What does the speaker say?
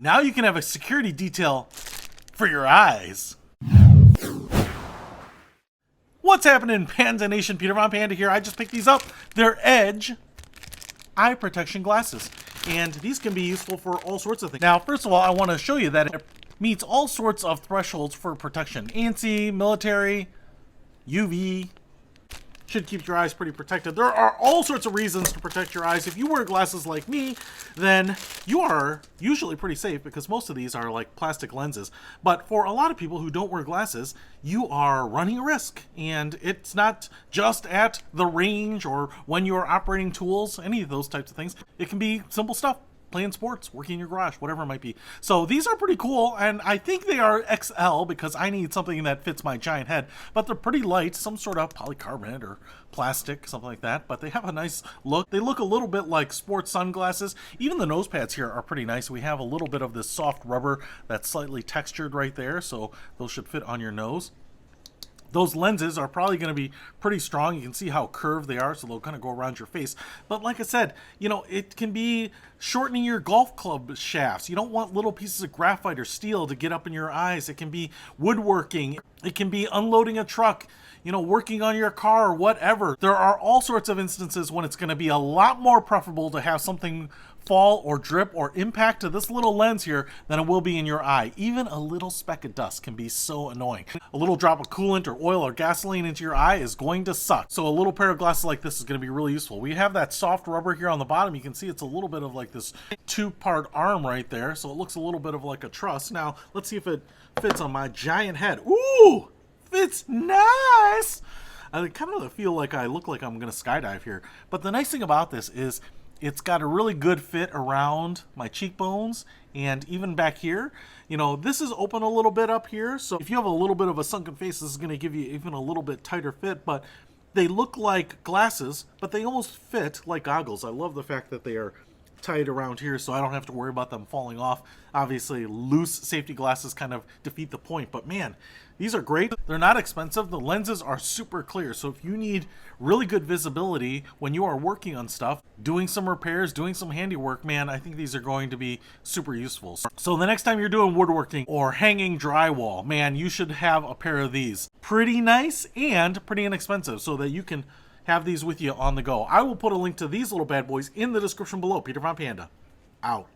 Now you can have a security detail for your eyes. What's happening, Panda Nation? Peter Von Panda here. I just picked these up. They're Edge eye protection glasses, and these can be useful for all sorts of things. Now, first of all, I want to show you that it meets all sorts of thresholds for protection. ANSI, military, UV. Should keep your eyes pretty protected. There are all sorts of reasons to protect your eyes. If you wear glasses like me, then you are usually pretty safe because most of these are like plastic lenses. But for a lot of people who don't wear glasses, you are running a risk. And it's not just at the range or when you're operating tools, any of those types of things. It can be simple stuff. Playing sports, working in your garage, whatever it might be. So these are pretty cool, and I think they are XL because I need something that fits my giant head, but they're pretty light, some sort of polycarbonate or plastic, something like that, but they have a nice look. They look a little bit like sports sunglasses. Even the nose pads here are pretty nice. We have a little bit of this soft rubber that's slightly textured right there, so those should fit on your nose. Those lenses are probably going to be pretty strong. You can see how curved they are, so they'll kind of go around your face. But like I said, you know, it can be shortening your golf club shafts. You don't want little pieces of graphite or steel to get up in your eyes. It can be woodworking. It can be unloading a truck, you know, working on your car or whatever. There are all sorts of instances when it's going to be a lot more preferable to have something fall or drip or impact to this little lens here than it will be in your eye. Even a little speck of dust can be so annoying. A little drop of coolant or oil or gasoline into your eye is going to suck. So a little pair of glasses like this is going to be really useful. We have that soft rubber here on the bottom. You can see it's a little bit of like this two-part arm right there, so it looks a little bit of like a truss. Now let's see if it fits on my giant head. Ooh, fits nice. I kind of feel like I look like I'm going to skydive here, but the nice thing about this is it's got a really good fit around my cheekbones and even back here. You know, this is open a little bit up here, so if you have a little bit of a sunken face, this is going to give you even a little bit tighter fit, but they look like glasses, but they almost fit like goggles. I love the fact that they are tight around here, so I don't have to worry about them falling off. Obviously, loose safety glasses kind of defeat the point, but man, these are great. They're not expensive. The lenses are super clear, so if you need really good visibility when you are working on stuff, doing some repairs, doing some handiwork, man, I think these are going to be super useful. So the next time you're doing woodworking or hanging drywall, man, you should have a pair of these. Pretty nice and pretty inexpensive, so that you can have these with you on the go. I will put a link to these little bad boys in the description below. Peter Von Panda, out.